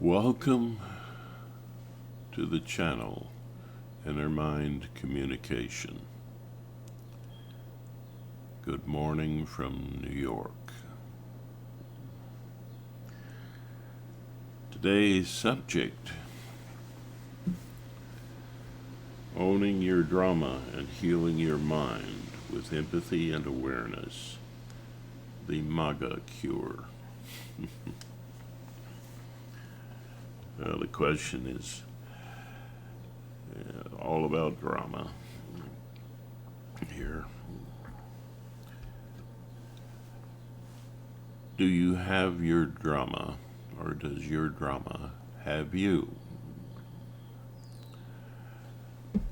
Welcome to the channel Inner Mind Communication. Good morning from New York. Today's subject: owning your drama and healing your mind with empathy and awareness. The MAGA cure. The question is all about drama here. Do you have your drama, or does your drama have you?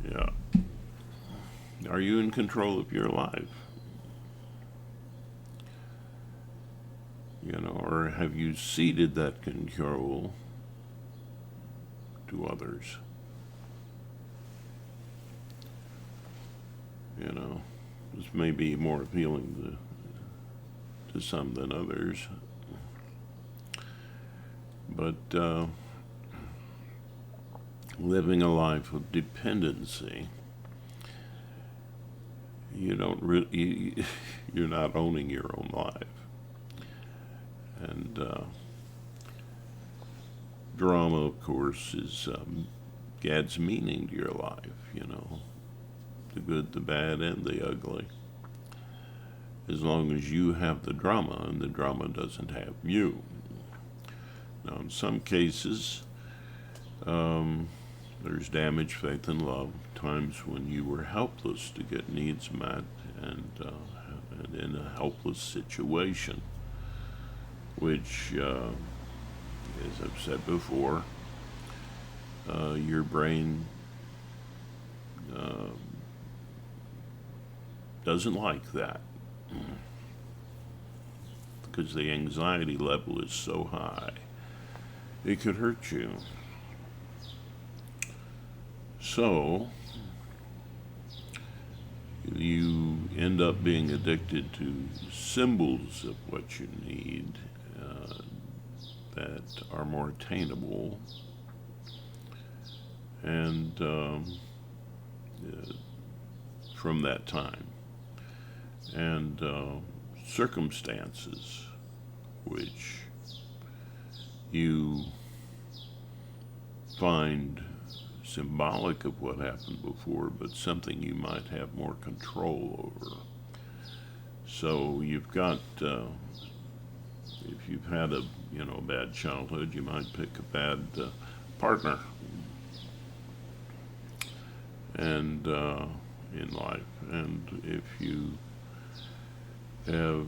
Yeah. Are you in control of your life? Or have you ceded that control to others? This may be more appealing to some than others, but living a life of dependency, you're not owning your own life. And drama, of course, adds meaning to your life, the good, the bad, and the ugly. As long as you have the drama and the drama doesn't have you. Now, in some cases, there's damage, faith, and love, times when you were helpless to get needs met and in a helpless situation, which, as I've said before, your brain doesn't like that because the anxiety level is so high it could hurt you. So you end up being addicted to symbols of what you need that are more attainable, and from that time, and circumstances which you find symbolic of what happened before, but something you might have more control over. So you've got, if you've had a bad childhood, you might pick a bad partner, and in life. And if you have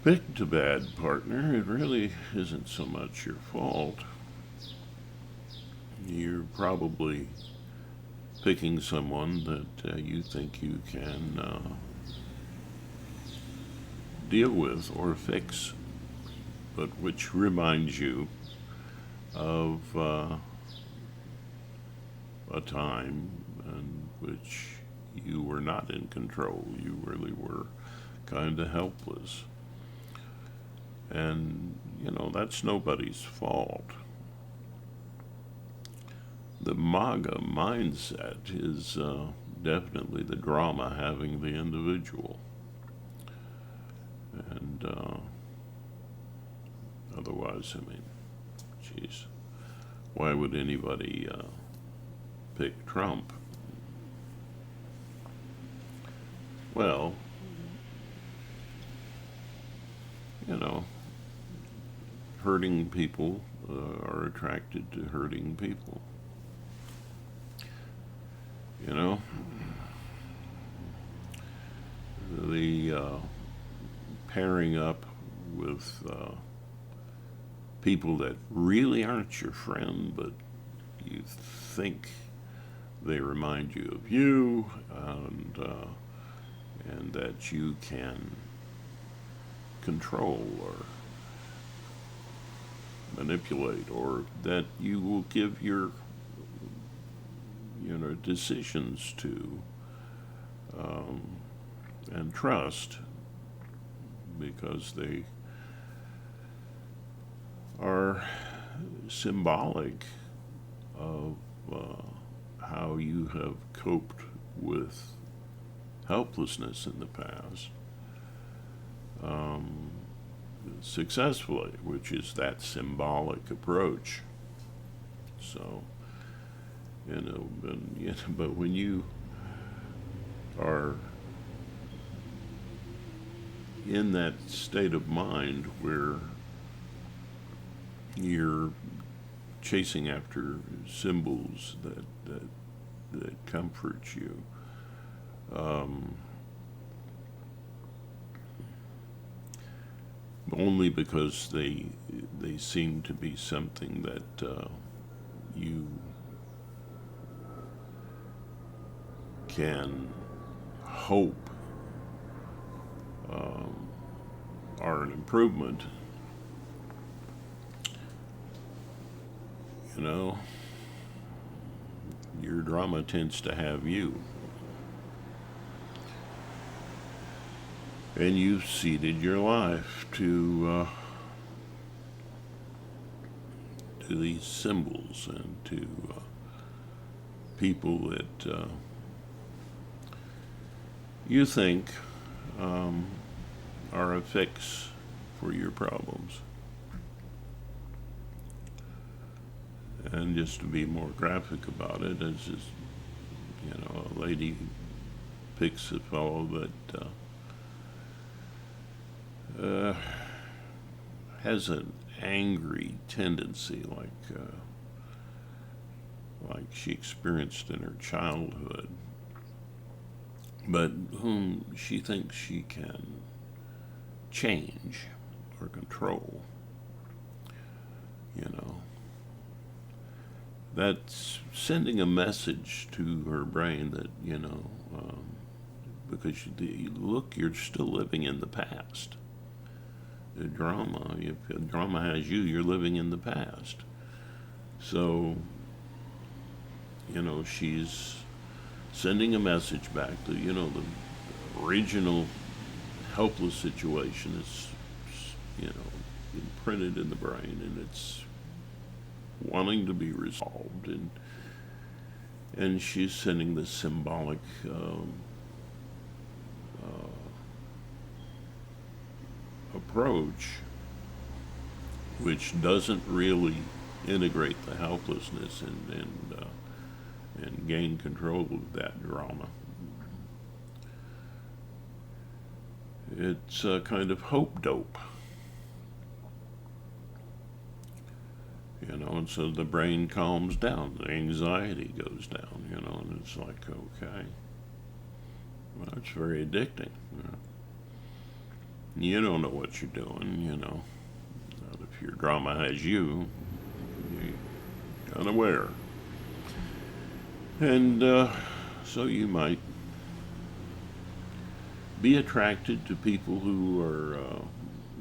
picked a bad partner, it really isn't so much your fault. You're probably picking someone that you think you can deal with or fix, but which reminds you of a time in which you were not in control. You really were kind of helpless. And, that's nobody's fault. The MAGA mindset is definitely the drama having the individual. And otherwise, geez, why would anybody pick Trump? Well, hurting people are attracted to hurting people. The pairing up with people that really aren't your friend, but you think they remind you of you, and that you can control or manipulate, or that you will give your decisions to, and trust, because they are symbolic of how you have coped with helplessness in the past successfully, which is that symbolic approach. So, but when you are in that state of mind where you're chasing after symbols that comfort you, only because they seem to be something that you can hope are an improvement. You know, your drama tends to have you. And you've ceded your life to these symbols and to people that you think are a fix for your problems. And just to be more graphic about it, it's just, a lady picks a fellow that has an angry tendency, like she experienced in her childhood, but whom she thinks she can change or control. That's sending a message to her brain that, because you're still living in the past. The drama, if the drama has you, you're living in the past. So, she's sending a message back that, the original helpless situation is, imprinted in the brain, and it's wanting to be resolved, and she's sending this symbolic approach, which doesn't really integrate the helplessness and gain control of that drama. It's a kind of hope dope. And so the brain calms down, the anxiety goes down, and it's like, okay, well, it's very addicting. You don't know what you're doing, But if your drama has you, you're unaware. And so you might be attracted to people who are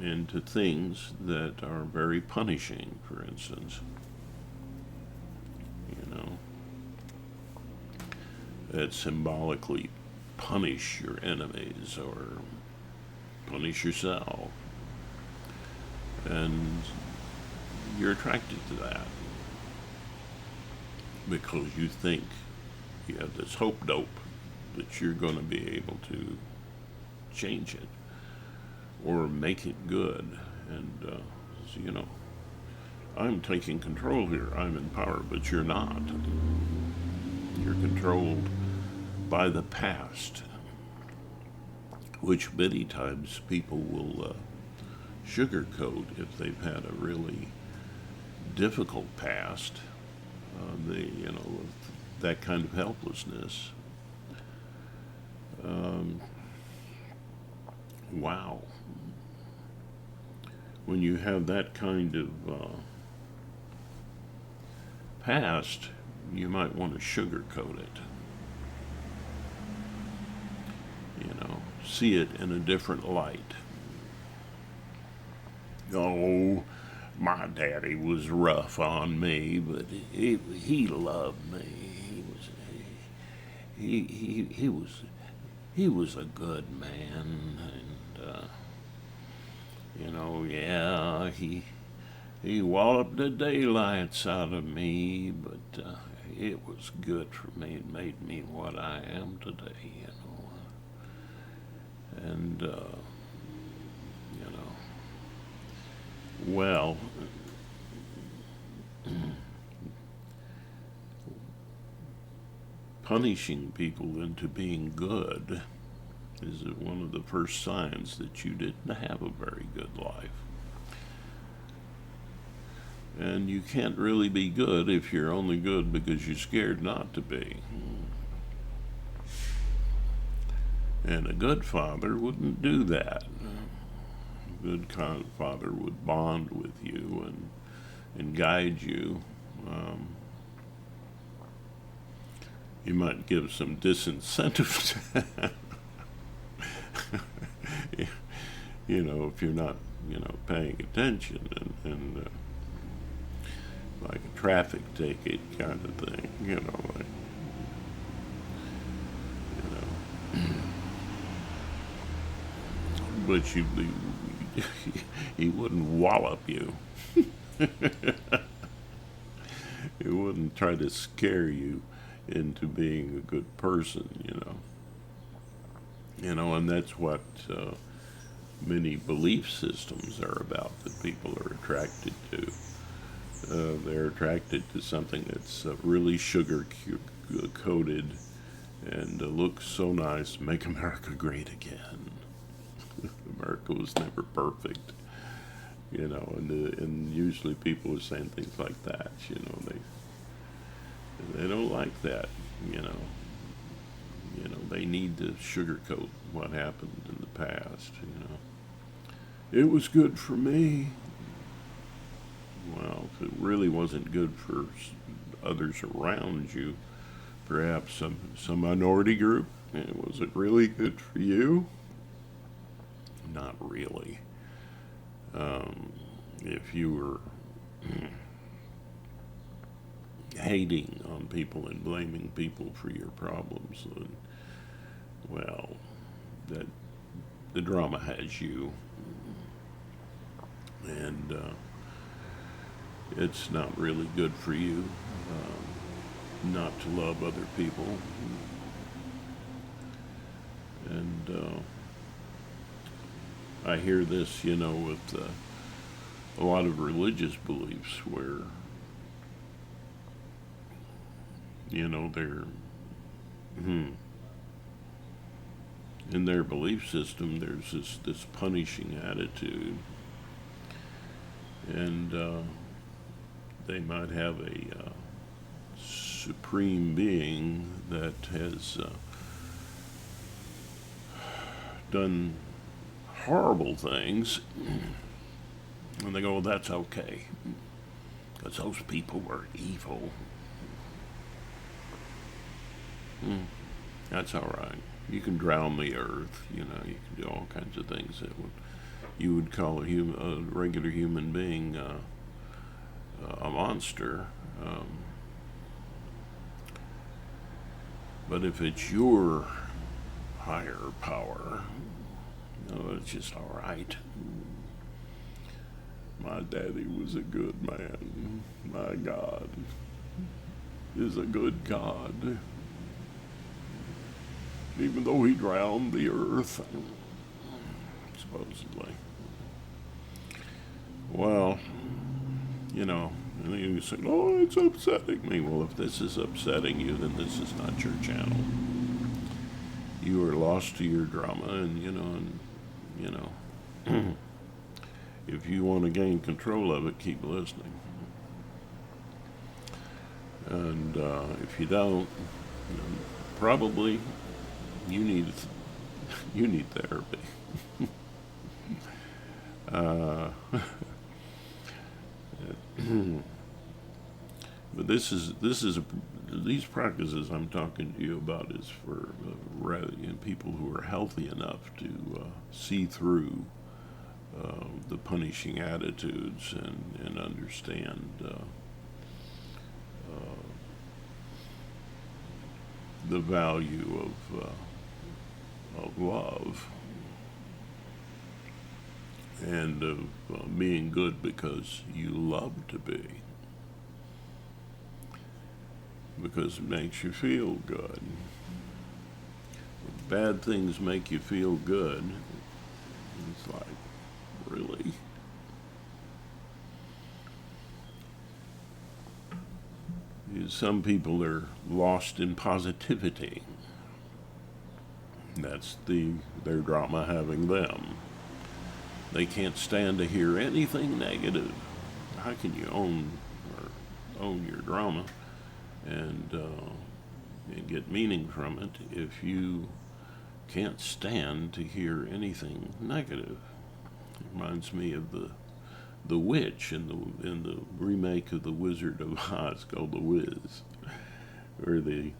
into things that are very punishing, for instance. That symbolically punish your enemies or punish yourself. And you're attracted to that because you think you have this hope dope that you're going to be able to change it or make it good. And, I'm taking control here. I'm in power, but you're not. You're controlled by the past, which many times people will sugarcoat if they've had a really difficult past. That kind of helplessness. Wow. When you have that kind of past, you might want to sugarcoat it. See it in a different light. Oh, my daddy was rough on me, but he loved me. He was a good man, and yeah, He walloped the daylights out of me, but it was good for me. It made me what I am today, you know. And, you know, well, punishing people into being good is one of the first signs that you didn't have a very good life. And you can't really be good if you're only good because you're scared not to be. And a good father wouldn't do that. A good father would bond with you and guide you. You might give some disincentive to that. You know, if you're not, you know, paying attention and like a traffic ticket kind of thing, you know, like, you know. But he wouldn't wallop you. He wouldn't try to scare you into being a good person, you know. You know, and that's what many belief systems are about that people are attracted to. They're attracted to something that's really sugar coated and looks so nice. Make America great again. America was never perfect, you know, and usually people are saying things like that. You know, they don't like that. You know, they need to sugarcoat what happened in the past. You know, it was good for me. Well, if it really wasn't good for others around you, perhaps some minority group, was it really good for you? Not really. If you were hating on people and blaming people for your problems, then, well, that the drama has you, and it's not really good for you not to love other people. And I hear this, you know, with a lot of religious beliefs where, you know, they're in their belief system. There's this punishing attitude, and they might have a supreme being that has done horrible things, and they go, well, that's okay, because those people were evil. That's all right. You can drown the earth, you know, you can do all kinds of things that you would call a regular human being a monster. But if it's your higher power, no, it's just all right. My daddy was a good man. My God is a good God. Even though he drowned the earth, supposedly. Well, you know, and you say, oh, it's upsetting me. Well, if this is upsetting you, then this is not your channel. You are lost to your drama, and you know, if you want to gain control of it, keep listening. And if you don't, you know, probably you need therapy. But these practices I'm talking to you about is for people who are healthy enough to see through the punishing attitudes and understand the value of love. and of being good because you love to be, because it makes you feel good. Bad things make you feel good. It's like, really? Some people are lost in positivity. That's their drama having them. They can't stand to hear anything negative. How can you own your drama and get meaning from it if you can't stand to hear anything negative? It reminds me of the witch in the remake of The Wizard of Oz called The Wiz, where the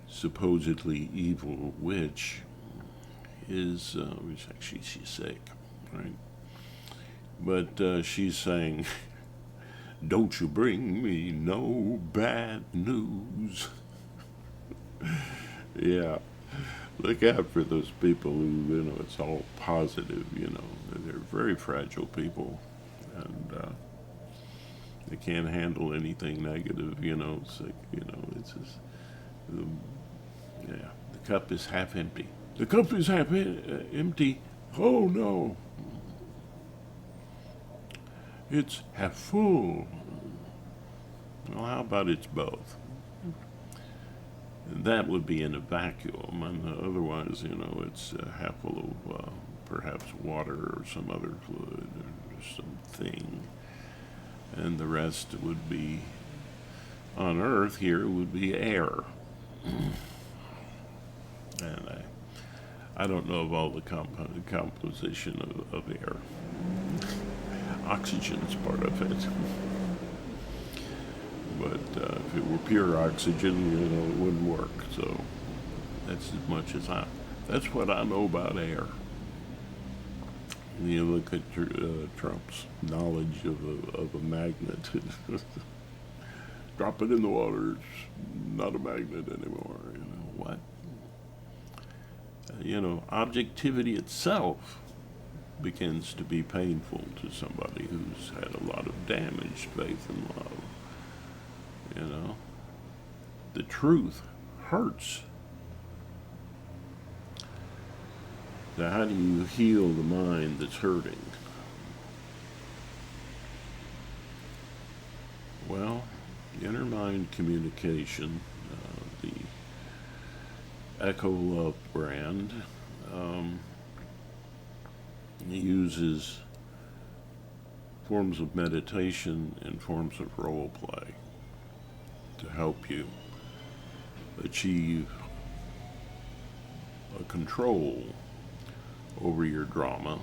supposedly evil witch is actually she's sick, right? But she's saying, "Don't you bring me no bad news." Yeah, look out for those people who, it's all positive. They're very fragile people, and they can't handle anything negative. It's like, it's just, yeah, the cup is half empty. The cup is half empty. Oh no, it's half full. Well, how about it's both? That would be in a vacuum, and otherwise, it's half full of perhaps water or some other fluid or something, and the rest would be on Earth. Here would be air, and I don't know of all the composition of air. Oxygen's part of it. But if it were pure oxygen, it wouldn't work. So that's as much as that's what I know about air. You look at Trump's knowledge of a magnet. Drop it in the water, it's not a magnet anymore. What? Objectivity itself begins to be painful to somebody who's had a lot of damaged faith and love. The truth hurts. So how do you heal the mind that's hurting? Well, inner mind communication, the Echo Love brand, uses forms of meditation and forms of role play to help you achieve a control over your drama,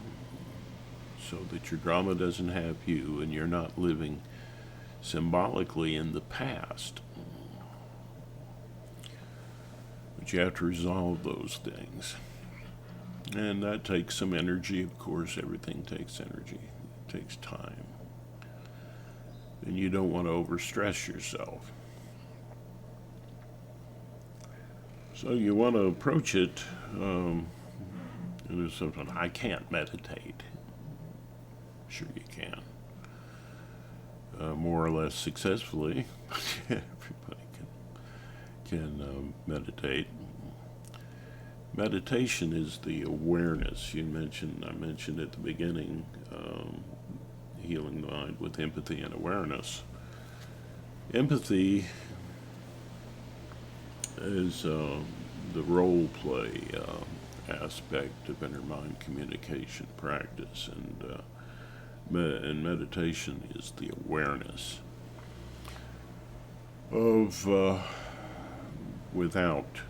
so that your drama doesn't have you and you're not living symbolically in the past. But you have to resolve those things. And that takes some energy. Of course, everything takes energy. It takes time. And you don't want to overstress yourself. So you want to approach it. Sometimes I can't meditate. Sure you can. More or less successfully. Everybody can meditate. Meditation is the awareness. I mentioned at the beginning, healing the mind with empathy and awareness. Empathy is the role play aspect of inner mind communication practice, and meditation is the awareness of without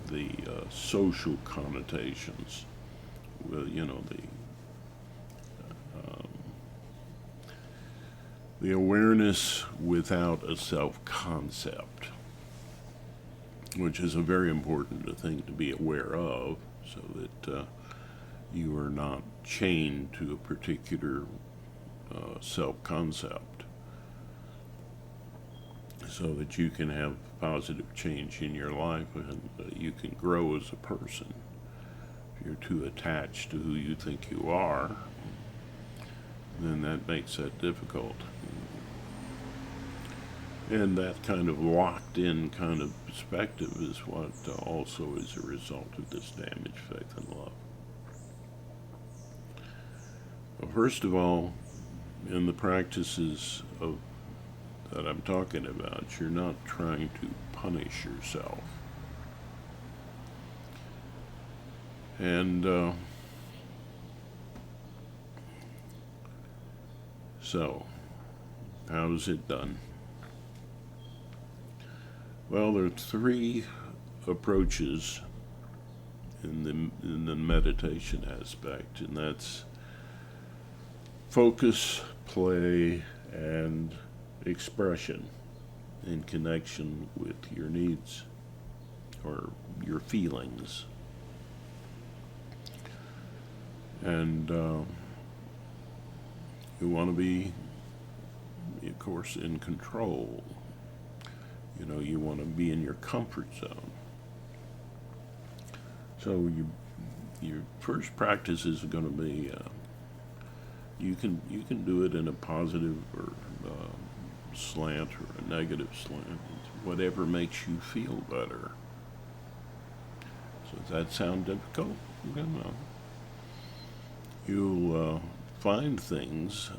the social connotations, the awareness without a self-concept, which is a very important thing to be aware of, so that you are not chained to a particular self-concept, so that you can have positive change in your life and you can grow as a person. If you're too attached to who you think you are, then that makes that difficult. And that kind of locked in kind of perspective is what also is a result of this damaged faith and love. Well, first of all, in the practices that I'm talking about, you're not trying to punish yourself. And so, how is it done? Well, there are three approaches in the meditation aspect, and that's focus, play, and expression in connection with your needs or your feelings. And you want to be, of course, in control. You want to be in your comfort zone. So your first practice is going to be you can do it in a positive or slant or a negative slant, whatever makes you feel better. So does that sound difficult? No. You'll find things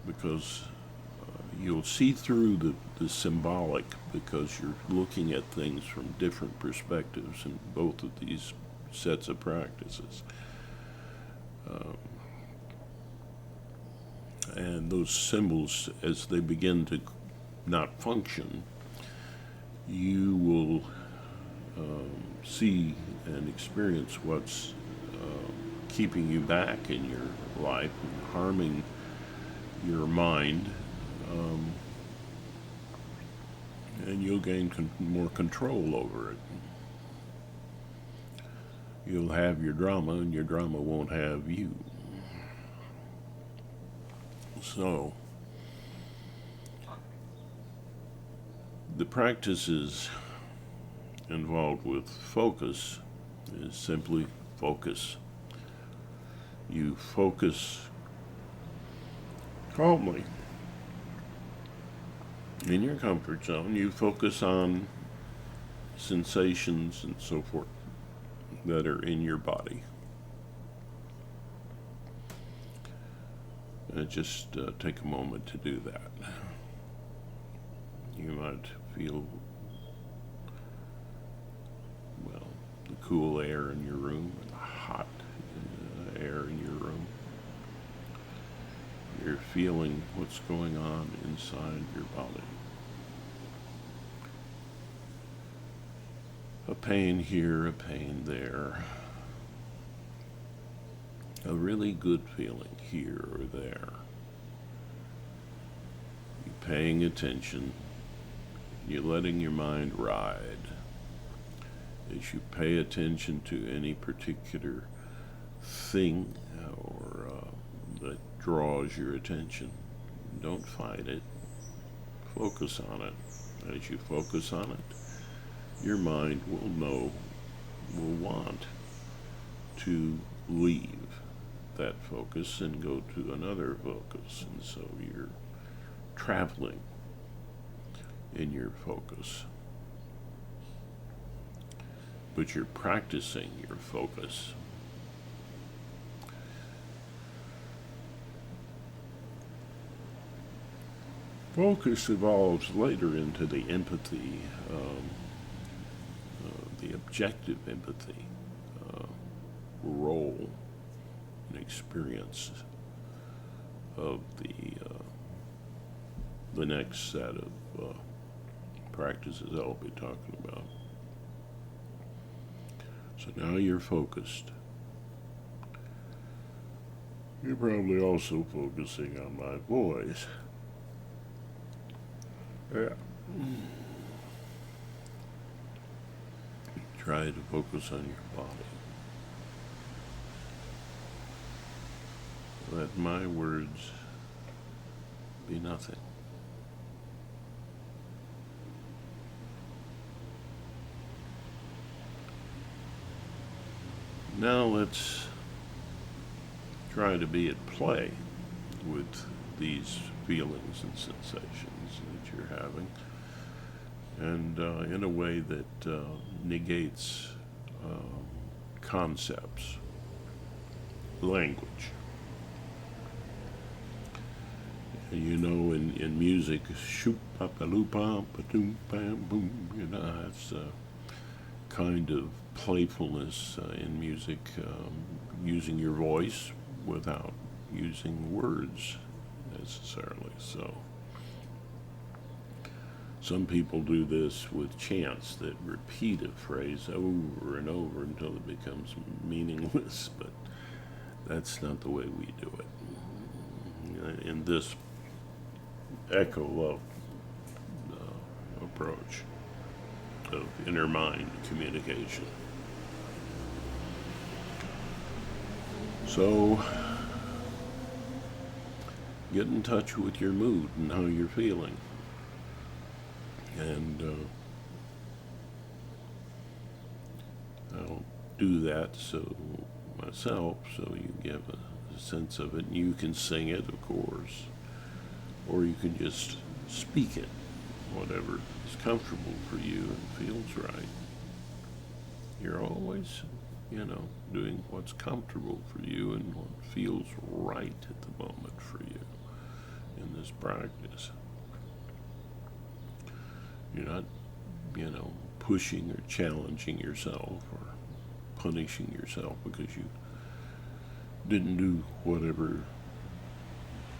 because you'll see through the symbolic, because you're looking at things from different perspectives in both of these sets of practices. And those symbols, as they begin to not function, you will see and experience what's keeping you back in your life and harming your mind, and you'll gain more control over it. You'll have your drama, and your drama won't have you. So, the practices involved with focus is simply focus. You focus calmly in your comfort zone. You focus on sensations and so forth that are in your body. And just take a moment to do that. You might feel, the cool air in your room, and the hot air in your room. You're feeling what's going on inside your body. A pain here, a pain there. A really good feeling here or there. You're paying attention. You're letting your mind ride. As you pay attention to any particular thing or that draws your attention, don't fight it. Focus on it. As you focus on it, your mind will want to leave that focus and go to another focus. And so you're traveling in your focus. But you're practicing your focus. Focus evolves later into the empathy, the objective empathy role and experience of the next set of practices I'll be talking about. So now you're focused. You're probably also focusing on my voice. Yeah. Try to focus on your body. Let my words be nothing. Now let's try to be at play with these feelings and sensations that you're having, and in a way that negates concepts, language. You know, in music, shoop, pop, a loop, pam, bam, boom. You know, it's kind of playfulness in music, using your voice without using words necessarily. So, some people do this with chants that repeat a phrase over and over until it becomes meaningless, but that's not the way we do it. In this echo love approach of inner mind communication. So, get in touch with your mood and how you're feeling. And I'll do that so myself, so you get a sense of it. And you can sing it, of course, or you can just speak it, whatever is comfortable for you and feels right. You're always, doing what's comfortable for you and what feels right at the moment for you in this practice. You're not, pushing or challenging yourself or punishing yourself because you didn't do whatever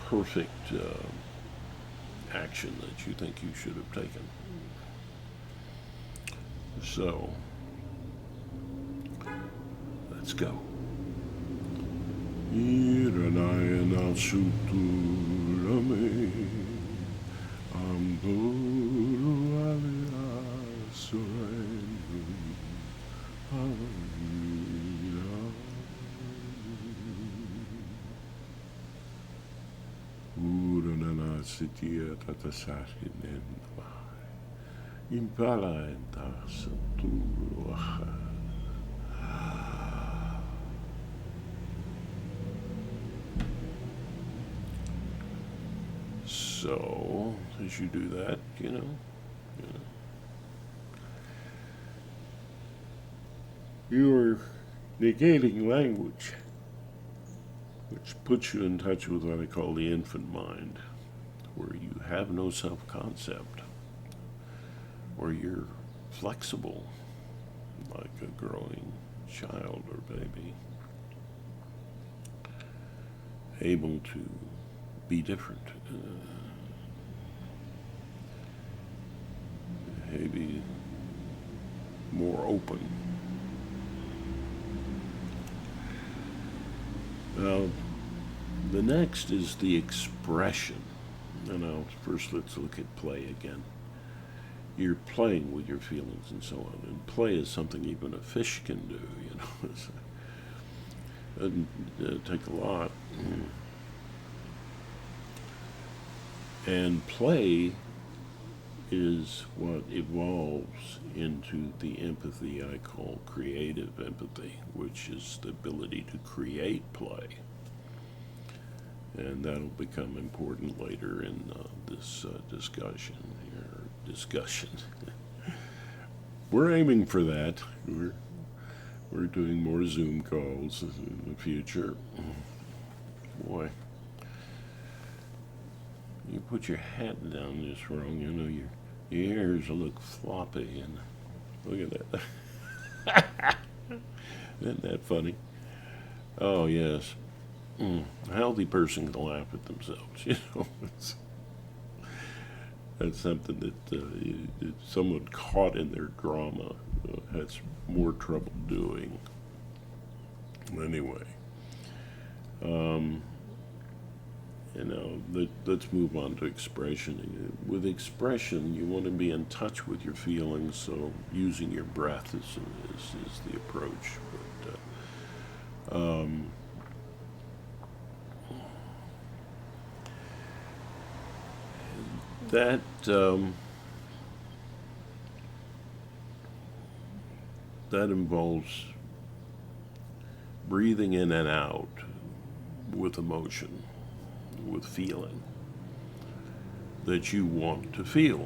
perfect action that you think you should have taken. So, let's go. Sitia tatasarinen impala entasatua. So, as you do that, you're negating language, which puts you in touch with what I call the infant mind, where you have no self-concept, where you're flexible like a growing child or baby, able to be different, maybe more open. Now, the next is the expression. Now, first let's look at play again. You're playing with your feelings and so on. And play is something even a fish can do, It doesn't take a lot. And play is what evolves into the empathy I call creative empathy, which is the ability to create play. And that'll become important later in this discussion. We're aiming for that. We're doing more Zoom calls in the future. Boy, you put your hat down just wrong. Your ears look floppy, and look at that. Isn't that funny? Oh yes. A healthy person can laugh at themselves, That's something that someone caught in their drama has more trouble doing. Anyway, let's move on to expression. With expression, you want to be in touch with your feelings, so using your breath is the approach. But, that that involves breathing in and out with emotion, with feeling that you want to feel.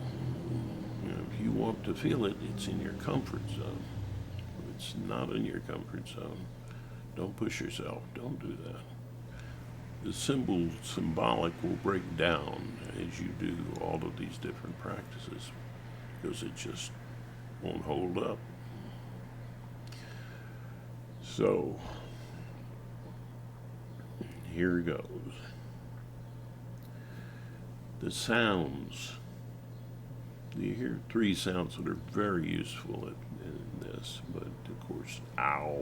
You know, if you want to feel it, it's in your comfort zone. If it's not in your comfort zone, don't push yourself. Don't do that. The symbolic will break down as you do all of these different practices because it just won't hold up. So, here goes. The sounds. You hear three sounds that are very useful in this, but of course, ow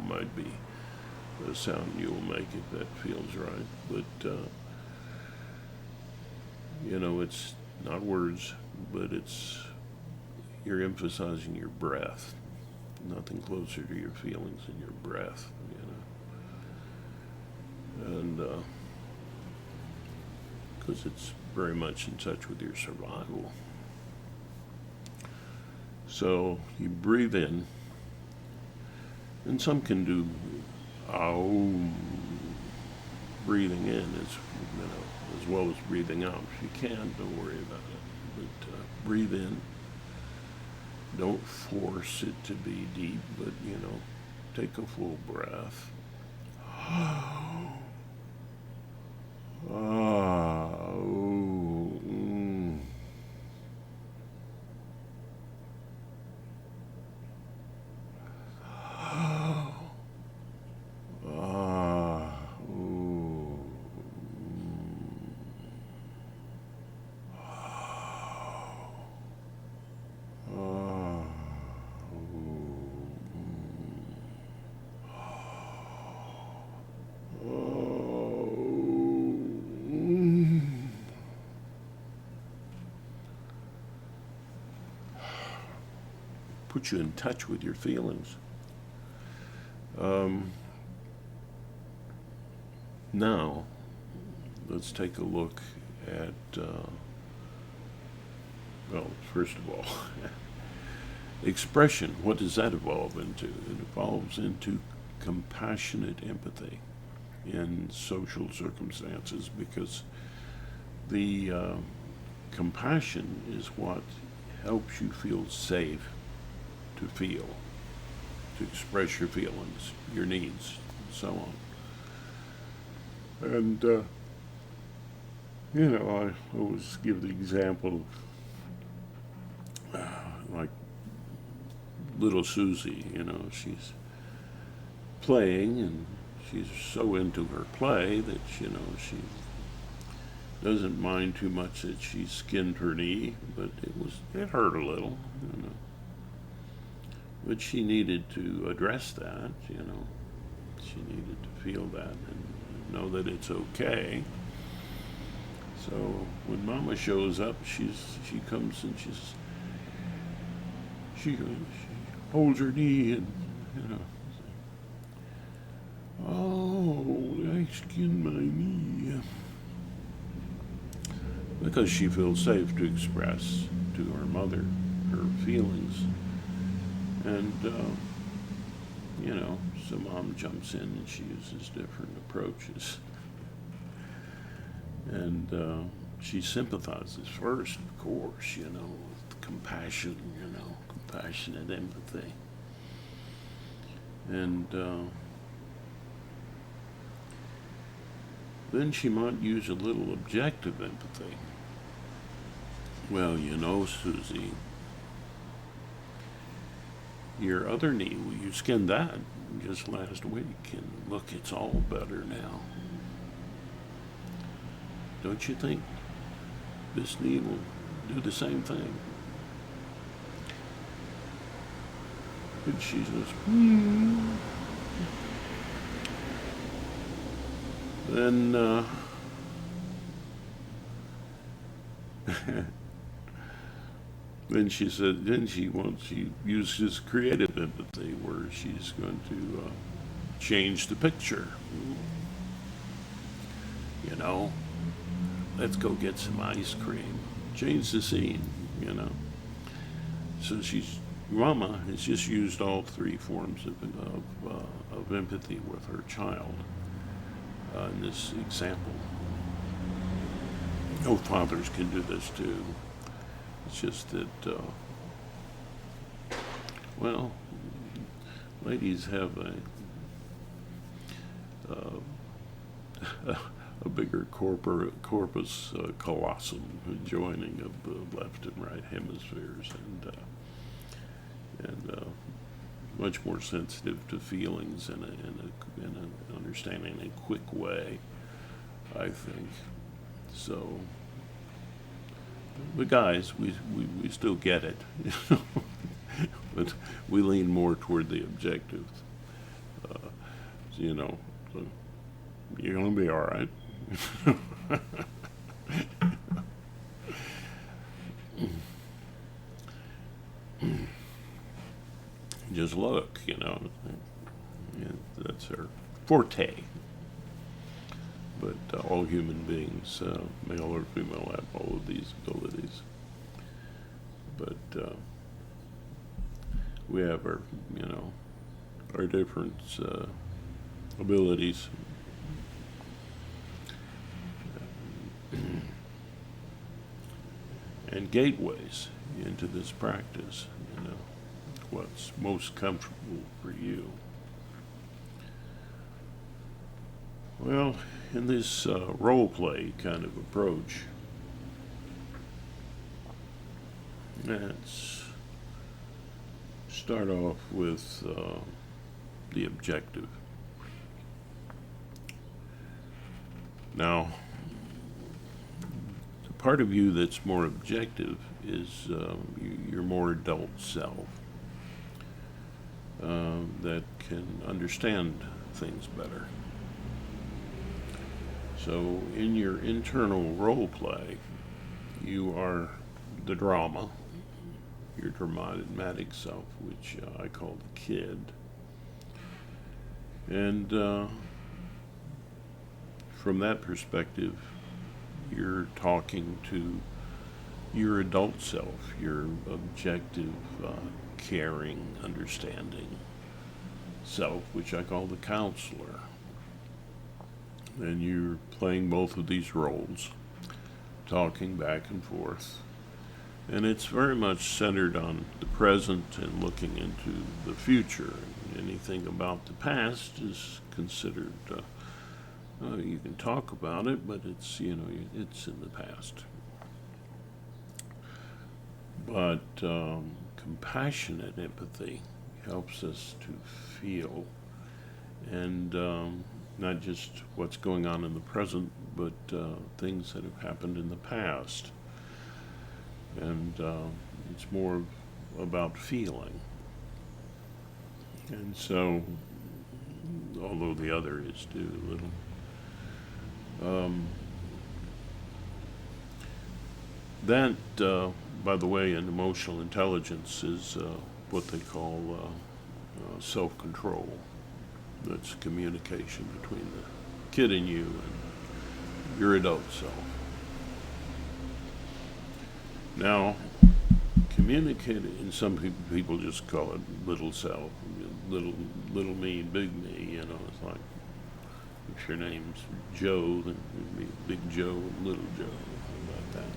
might be the sound you'll make if that feels right. But, it's not words, but you're emphasizing your breath. Nothing closer to your feelings than your breath, And, because it's very much in touch with your survival. So you breathe in, and some can do breathing in as well as breathing out. If you can, don't worry about it. But breathe in. Don't force it to be deep, but take a full breath. Put you in touch with your feelings. Now, let's take a look at, first of all, expression. What does that evolve into? It evolves into compassionate empathy in social circumstances because the compassion is what helps you feel safe to feel, to express your feelings, your needs, and so on. And, I always give the example of, like, little Susie, she's playing and she's so into her play that, she doesn't mind too much that she skinned her knee, but it hurt a little, But she needed to address that, She needed to feel that and know that it's okay. So when Mama shows up, she comes and she holds her knee and, I skinned my knee. Because she feels safe to express to her mother her feelings. And, so Mom jumps in and she uses different approaches. And she sympathizes first, of course, with compassion, compassionate empathy. And then she might use a little objective empathy. Well, Susie, your other knee, you skinned that just last week, and look, it's all better now. Don't you think this knee will do the same thing? And she says, Then, then she said, she uses creative empathy where she's going to change the picture. Let's go get some ice cream. Change the scene, So she's Mama has just used all three forms of empathy with her child in this example. No, fathers can do this too. It's just that, well, ladies have a bigger corpus callosum joining of the left and right hemispheres, and much more sensitive to feelings in an understanding in a quick way, I think. So, the guys, we still get it, but we lean more toward the objective. You know, so you're gonna be all right. Just look, yeah, that's our forte. But all human beings, male or female, have all of these abilities. But we have our different abilities. And gateways into this practice, what's most comfortable for you. Well, in this role play kind of approach, let's start off with the objective. Now, the part of you that's more objective is your more adult self that can understand things better. So in your internal role play, you are the drama, your dramatic self, which I call the kid. And from that perspective, you're talking to your adult self, your objective, caring, understanding self, which I call the counselor. And you're playing both of these roles, talking back and forth. And it's very much centered on the present and looking into the future. Anything about the past is considered, you can talk about it, but it's in the past. But compassionate empathy helps us to feel, and not just what's going on in the present, but things that have happened in the past. And it's more about feeling. And so, although the other is too a little, that, by the way, in emotional intelligence is what they call self-control. That's communication between the kid in you and your adult self. Now, communicate, and some people just call it little self, little me, big me. It's like if your name's Joe, then it'd be Big Joe and Little Joe. How about that?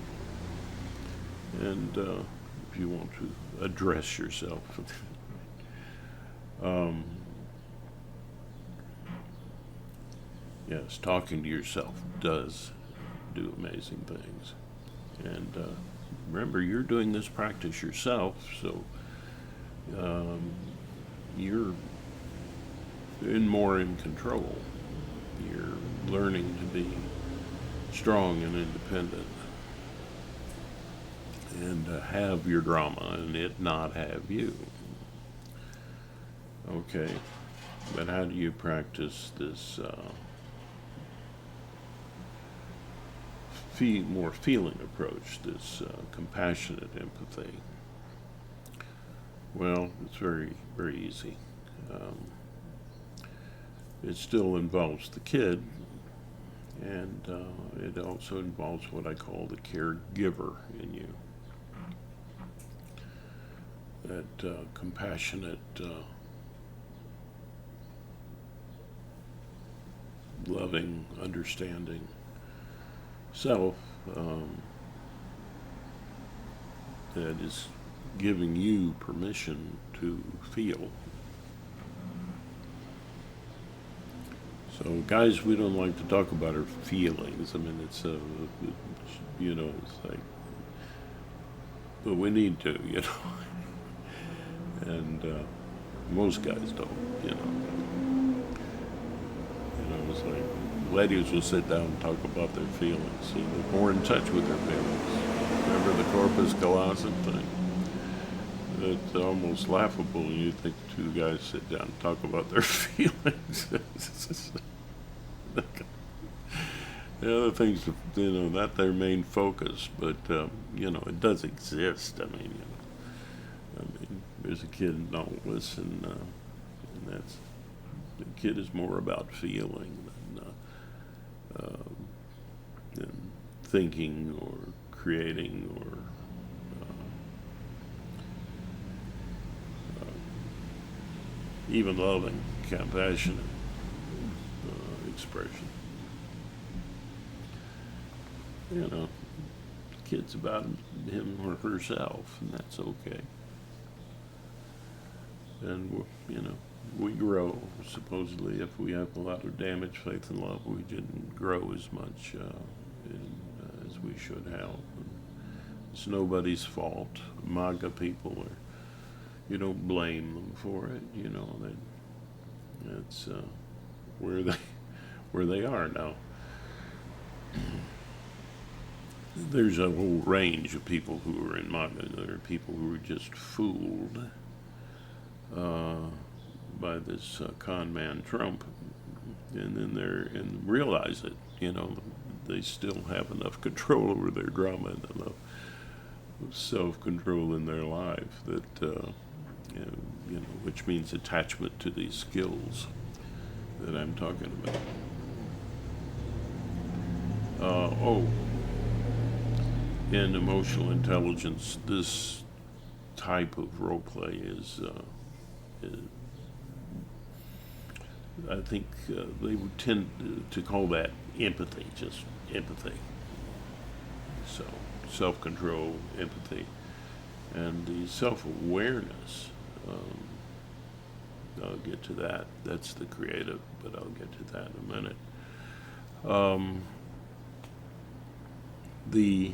And if you want to address yourself. Yes, talking to yourself does do amazing things. And remember, you're doing this practice yourself, so you're more in control. You're learning to be strong and independent, and have your drama and it not have you. Okay, but how do you practice this more feeling approach, this compassionate empathy? Well, it's very, very easy. It still involves the kid, and it also involves what I call the caregiver in you. that compassionate, loving, understanding self that is giving you permission to feel. So, guys, we don't like to talk about our feelings. I mean, it's it's like, but we need to, and most guys don't, it's like ladies will sit down and talk about their feelings. So they're more in touch with their feelings. Remember the corpus callosum thing? It's almost laughable when you think two guys sit down and talk about their feelings. The other things, not their main focus, but it does exist. I mean, there's a kid in Nautilus, and that's the kid is more about feeling than thinking or creating or even loving, compassionate expression. The kid's about him or herself, and that's okay. And we grow. Supposedly, if we have a lot of damaged faith and love, we didn't grow as much as we should have. And it's nobody's fault. MAGA people are. You don't blame them for it. That's where they are now. There's a whole range of people who are in MAGA. There are people who are just fooled by this con man Trump, and then realize it. They still have enough control over their drama and enough self-control in their life that which means attachment to these skills that I'm talking about. In emotional intelligence, this type of role play is I think they would tend to call that empathy, just empathy. So, self-control, empathy, and the self-awareness. I'll get to that. That's the creative, but I'll get to that in a minute. The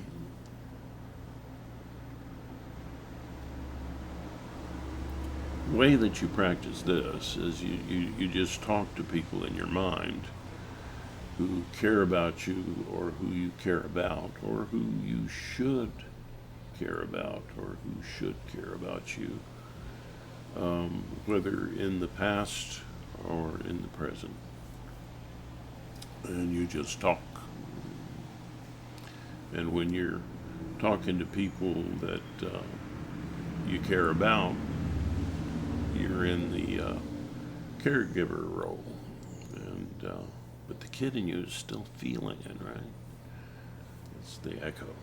way that you practice this is you just talk to people in your mind who care about you, or who you care about, or who you should care about, or who should care about you, whether in the past or in the present. And you just talk. And when you're talking to people that you care about, you're in the caregiver role, and but the kid in you is still feeling it, right? It's the echo.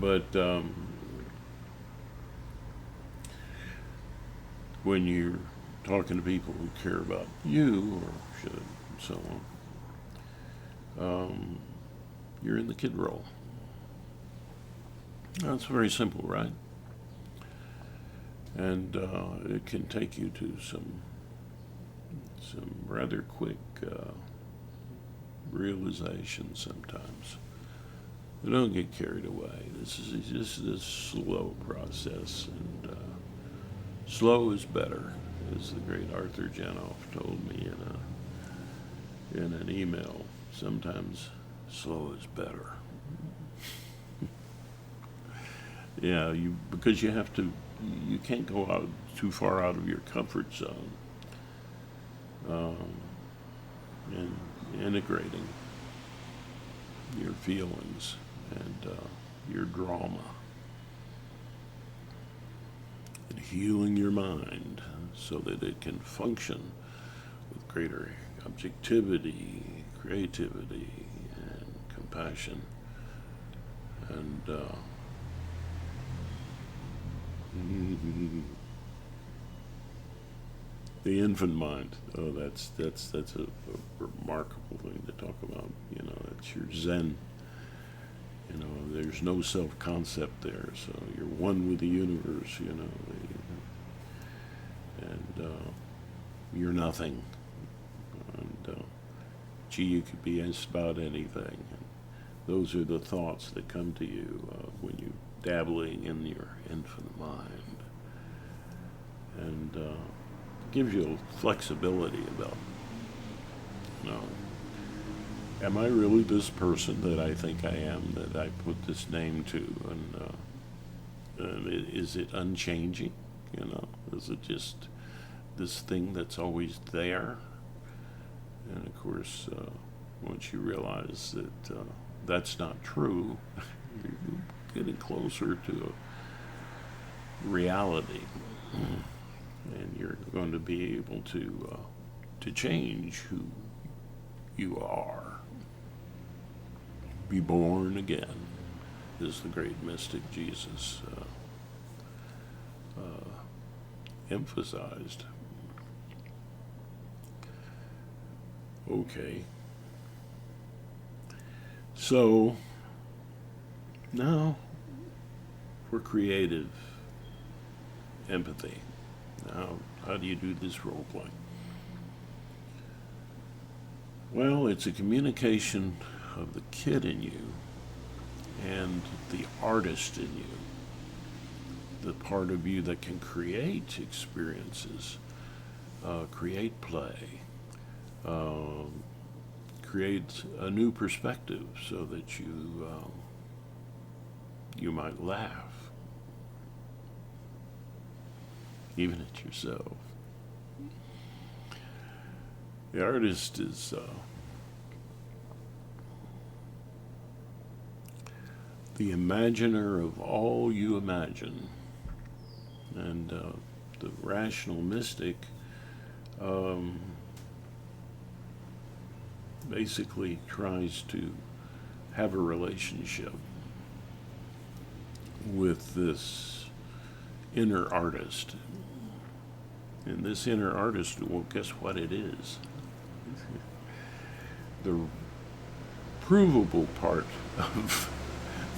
But when you're talking to people who care about you, or should, and so on, you're in the kid role. That's very simple, right? And it can take you to some rather quick realizations sometimes. But don't get carried away. This is a slow process, and slow is better, as the great Arthur Janoff told me in an email. Sometimes slow is better. Yeah, because you have to. You can't go out too far out of your comfort zone. And integrating your feelings and your drama, and healing your mind so that it can function with greater objectivity, creativity, and compassion, and The infant mind. Oh, that's a remarkable thing to talk about. It's your Zen. There's no self-concept there, so you're one with the universe. And you're nothing. And gee, you could be asked about anything. And those are the thoughts that come to you when you're dabbling in your infant mind, and gives you flexibility about, you know, am I really this person that I think I am, that I put this name to, and is it unchanging? Is it just this thing that's always there? And of course, once you realize that that's not true, you're getting closer to reality, and you're going to be able to change who you are. Be born again, as the great mystic Jesus emphasized. Okay. So, now for creative empathy. Now, how do you do this role play? Well, it's a communication of the kid in you and the artist in you, the part of you that can create experiences, create play, create a new perspective so that you might laugh, even at yourself. The artist is the imaginer of all you imagine, and the rational mystic basically tries to have a relationship with this inner artist. And this inner artist, well, guess what it is? The provable part of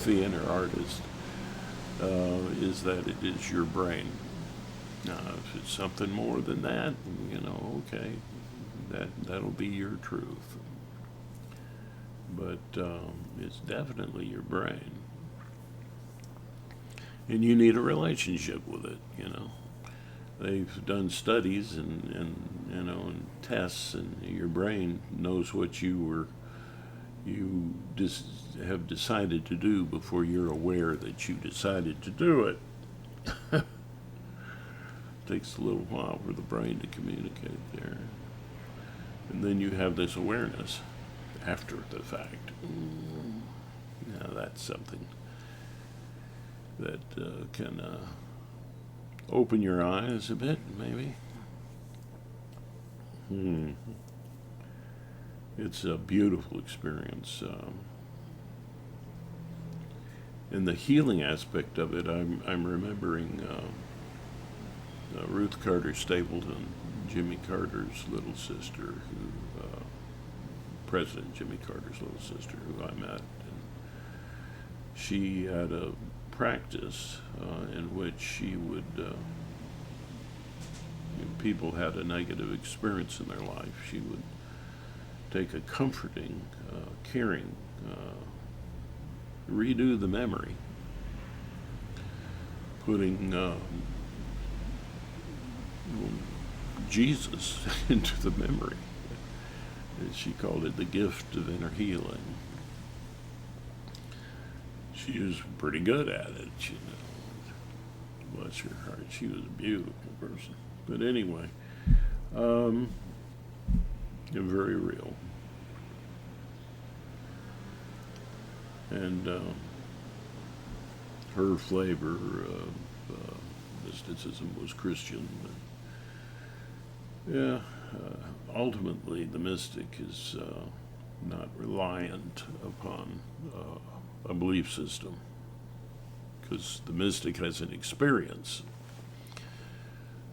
the inner artist is that it is your brain. Now, if it's something more than that, okay, that'll be your truth. But it's definitely your brain. And you need a relationship with it, They've done studies and tests, and your brain knows what you have decided to do before you're aware that you decided to do it. It takes a little while for the brain to communicate there. And then you have this awareness after the fact. Now that's something that can open your eyes a bit, maybe. It's a beautiful experience. In the healing aspect of it, I'm remembering Ruth Carter Stapleton, Jimmy Carter's little sister, who President Jimmy Carter's little sister, who I met. And she had a practice in which she would, when people had a negative experience in their life, she would take a comforting, caring, redo the memory, putting Jesus into the memory. And she called it the gift of inner healing. She was pretty good at it, Bless her heart. She was a beautiful person. But anyway, very real. And her flavor of mysticism was Christian. Yeah, ultimately the mystic is not reliant upon a belief system, because the mystic has an experience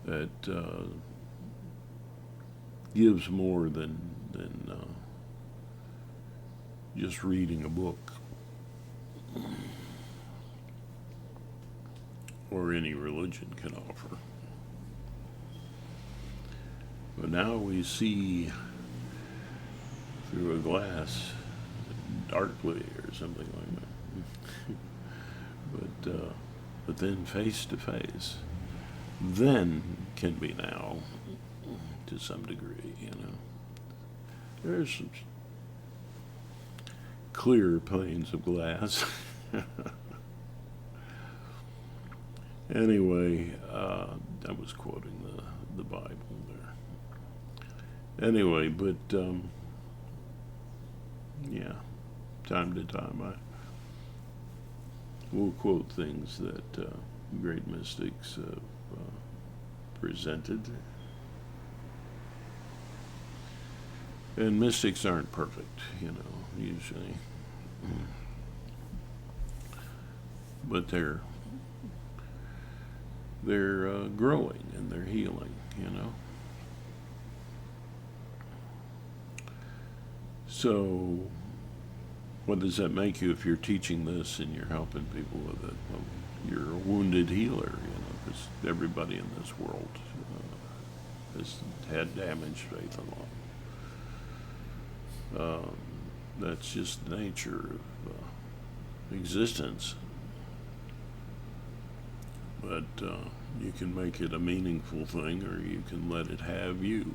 that gives more than just reading a book or any religion can offer. But now we see through a glass darkly or something like that. But then face to face, then can be now to some degree, you know. There's some clear panes of glass. Anyway, I was quoting the Bible there. Anyway, but yeah, time to time I will quote things that great mystics have presented. And mystics aren't perfect, you know, usually. But they're growing and they're healing, you know. So, what does that make you if you're teaching this and you're helping people with it? Well, you're a wounded healer, you know, because everybody in this world has had damaged faith and love. That's just the nature of existence. But you can make it a meaningful thing, or you can let it have you.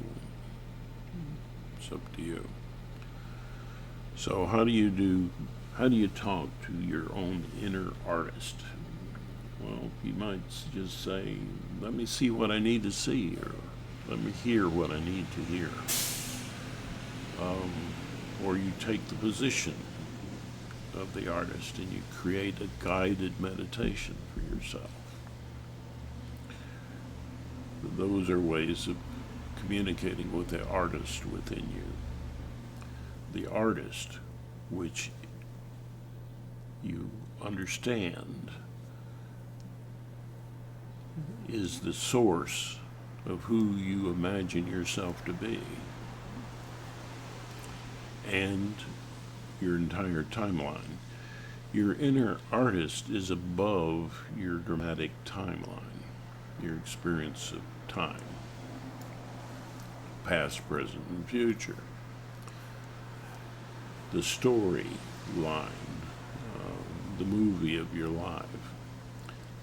It's up to you. So how do you talk to your own inner artist? Well, you might just say, let me see what I need to see, or let me hear what I need to hear. Or you take the position of the artist and you create a guided meditation for yourself. Those are ways of communicating with the artist within you. The artist, which you understand, is the source of who you imagine yourself to be, and your entire timeline. Your inner artist is above your dramatic timeline, your experience of time, past, present, and future. The story line, the movie of your life.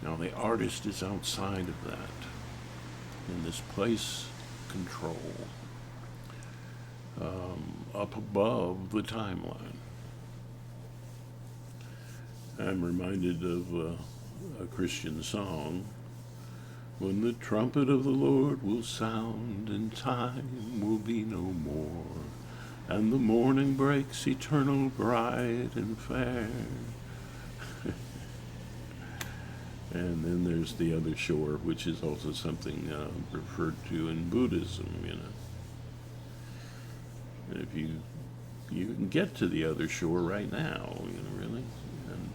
Now the artist is outside of that, in this place of control, up above the timeline. I'm reminded of a Christian song, when the trumpet of the Lord will sound and time will be no more, and the morning breaks eternal, bright and fair. And then there's the other shore, which is also something referred to in Buddhism, you know. And if you can get to the other shore right now, you know, really. And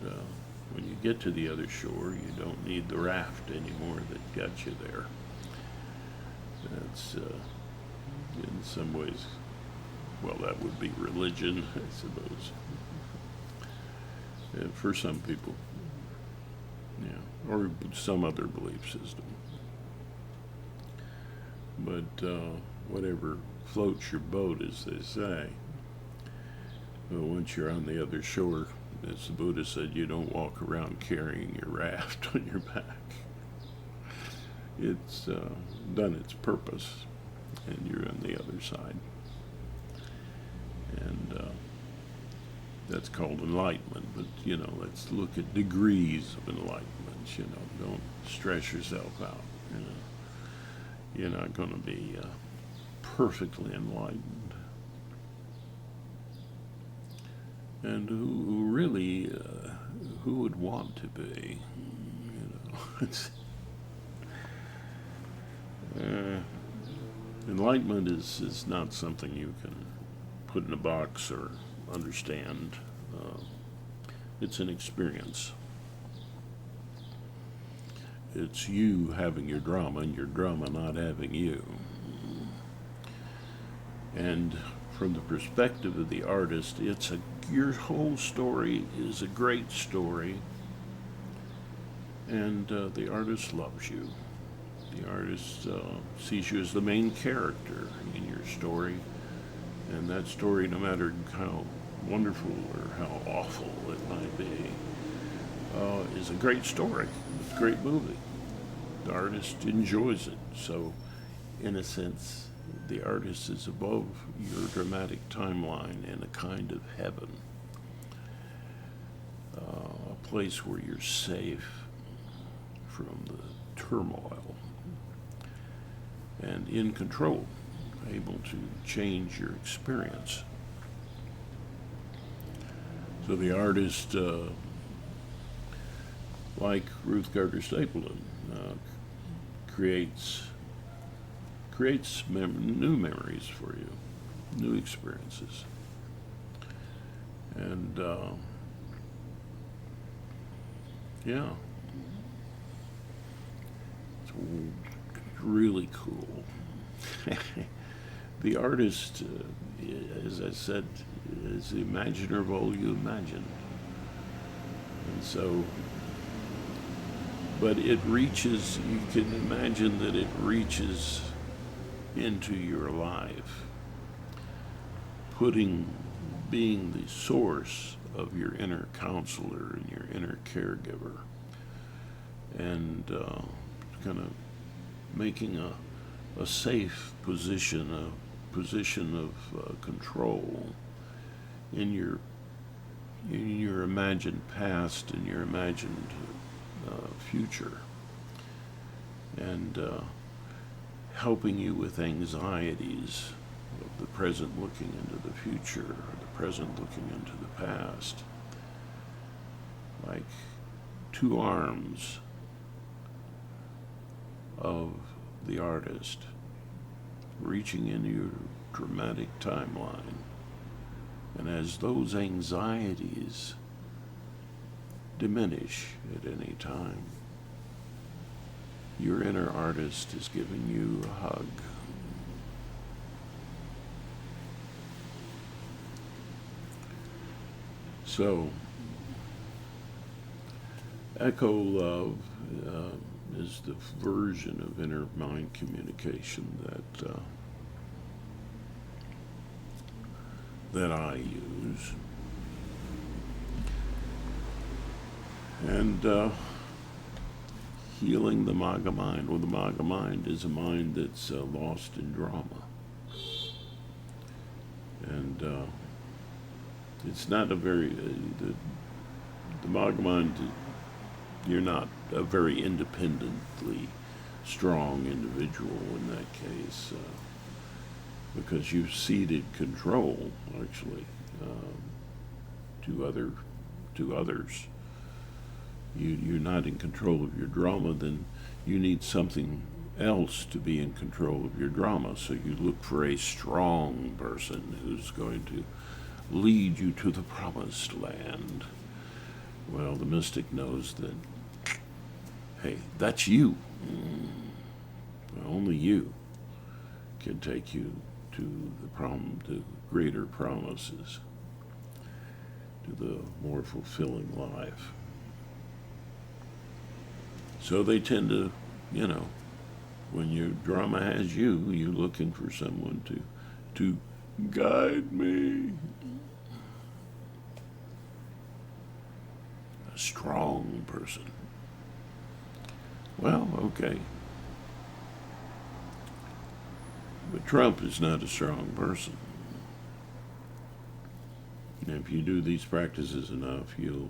when you get to the other shore, you don't need the raft anymore that got you there. That's, in some ways, well, that would be religion, I suppose. And for some people, yeah, or some other belief system. But whatever floats your boat, as they say. But once you're on the other shore, as the Buddha said, you don't walk around carrying your raft on your back. It's done its purpose, and you're on the other side. And that's called enlightenment. But, you know, let's look at degrees of enlightenment. You know, don't stress yourself out. You know, you're not going to be perfectly enlightened. And who really, who would want to be? You know, it's, enlightenment is not something you can put in a box or understand. It's an experience. It's you having your drama and your drama not having you. And from the perspective of the artist, your whole story is a great story, and the artist loves you. The artist sees you as the main character in your story, and that story, no matter how wonderful or how awful it might be, is a great story. It's a great movie. The artist enjoys it. So, in a sense, the artist is above your dramatic timeline in a kind of heaven, a place where you're safe from the turmoil and in control, able to change your experience. So the artist, like Ruth Gardner Stapleton, creates new memories for you, new experiences, and yeah, it's really cool. The artist, as I said, is the imaginer of all you imagine. And so, but it reaches, you can imagine that it reaches into your life, being the source of your inner counselor and your inner caregiver, and kind of making a safe position, a position of control in your imagined past and your imagined future, and helping you with anxieties of the present looking into the future, or the present looking into the past, like two arms of the artist reaching into your dramatic timeline. And as those anxieties diminish at any time, your inner artist is giving you a hug. So, Echo Love is the version of inner mind communication that I use. And healing the MAGA mind. Well, the MAGA mind is a mind that's lost in drama. And it's not a very, the MAGA mind, you're not a very independently strong individual in that case, because you've ceded control, actually, to others. You're not in control of your drama, then you need something else to be in control of your drama. So you look for a strong person who's going to lead you to the promised land. Well, the mystic knows that, hey, that's you. Only you can take you to to greater promises, to the more fulfilling life. So they tend to, when your drama has you, you're looking for someone to guide me. A strong person. Well, okay. But Trump is not a strong person. And if you do these practices enough, you'll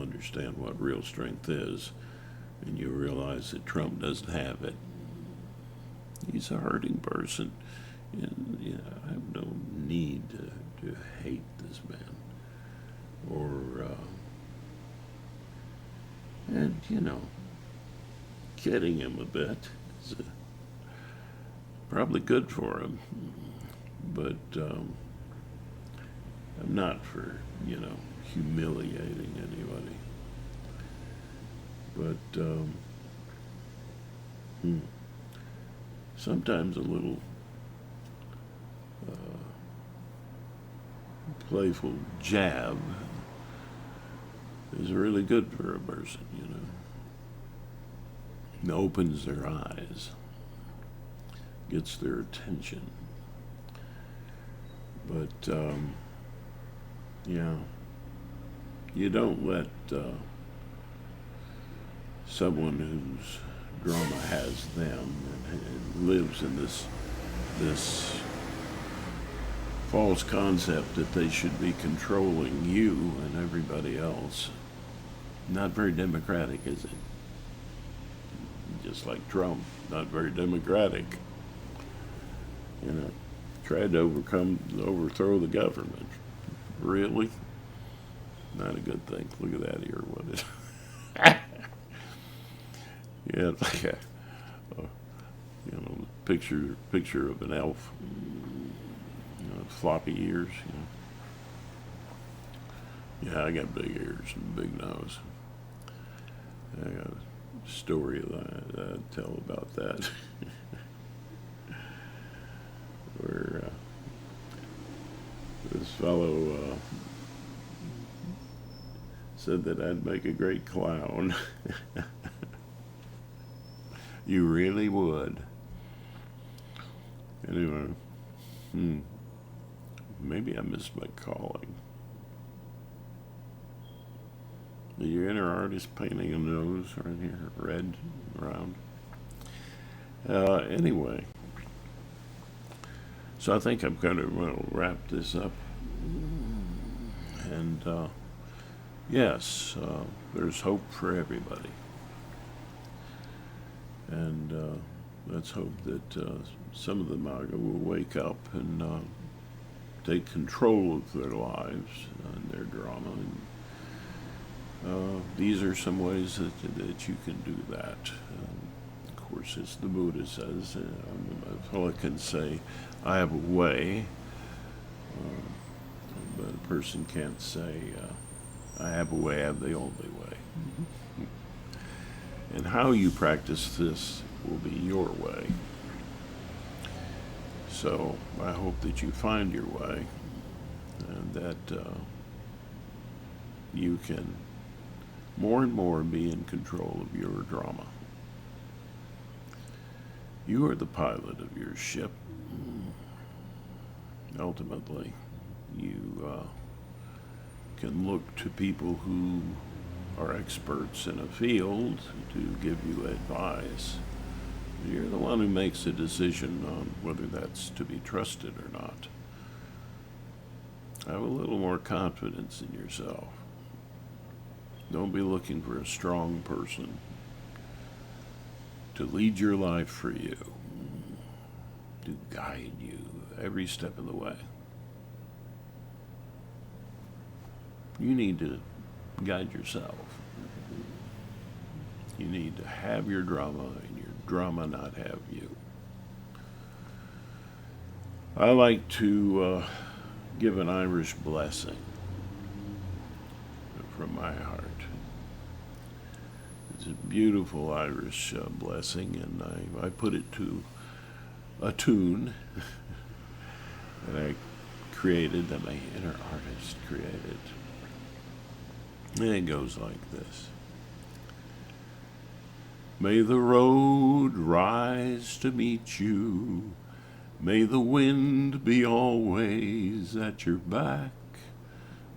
understand what real strength is, and you'll realize that Trump doesn't have it. He's a hurting person, and I have no need to hate this man, or and kidding him a bit is probably good for him, but I'm not for humiliating anybody. But Hmm. Sometimes a little playful jab is really good for a person, you know. It opens their eyes, gets their attention. But, yeah, you don't let someone whose drama has them and lives in this false concept that they should be controlling you and everybody else. Not very democratic, is it? Just like Trump, not very democratic. You know, tried to overthrow the government. Really? Not a good thing. Look at that here. What is? Yeah, it's like a picture of an elf. Floppy ears. Yeah, I got big ears and a big nose. I got a story that I'd tell about that. Where this fellow said that I'd make a great clown. You really would. Anyway, maybe I missed my calling. Your inner artist painting a nose right here, red, round. Anyway, so I think I'm going to wrap this up. And yes, there's hope for everybody. And let's hope that some of the MAGA will wake up and take control of their lives and their drama. And these are some ways that you can do that. Of course, as the Buddha says, a fellow can say, I have a way, but a person can't say, I have a way, I have the only way. And how you practice this will be your way. So I hope that you find your way and that you can more and more be in control of your drama. You are the pilot of your ship. Ultimately, you can look to people who are experts in a field to give you advice. You're the one who makes a decision on whether that's to be trusted or not. Have a little more confidence in yourself. Don't be looking for a strong person to lead your life for you, to guide you every step of the way. You need to guide yourself. You need to have your drama and your drama not have you. I like to give an Irish blessing from my heart. It's a beautiful Irish blessing, and I put it to a tune that I created, that my inner artist created. And it goes like this. May the road rise to meet you. May the wind be always at your back.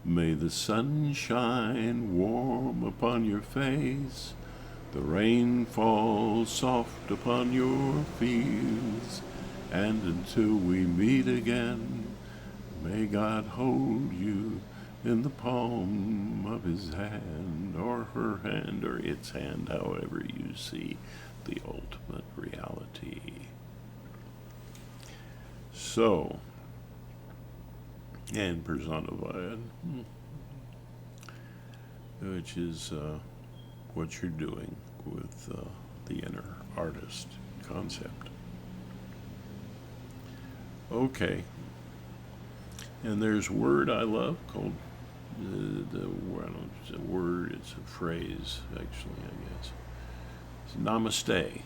May the sun shine warm upon your face. The rain fall soft upon your fields. And until we meet again, may God hold you in the palm of his hand, or her hand, or its hand, however you see the ultimate reality. So, and personified, which is what you're doing with the inner artist concept. Okay. And there's a word I love called I don't know if it's a word, it's a phrase, actually, I guess. It's namaste.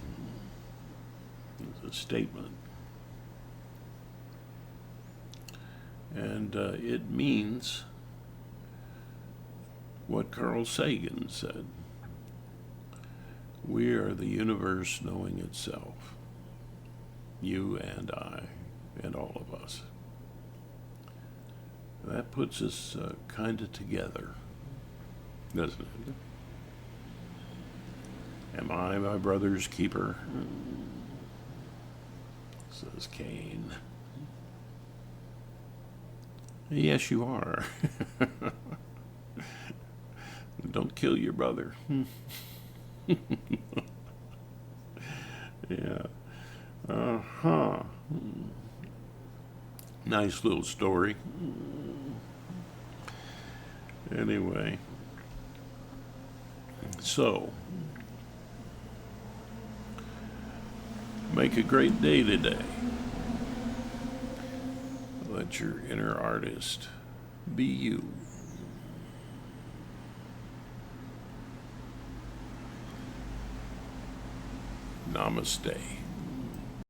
It's a statement. And it means what Carl Sagan said. We are the universe knowing itself. You and I and all of us. That puts us kind of together, doesn't it? Am I my brother's keeper? Says Cain. Yes, you are. Don't kill your brother. Yeah. Uh-huh. Nice little story. Anyway. So, make a great day today. Let your inner artist be you. Namaste.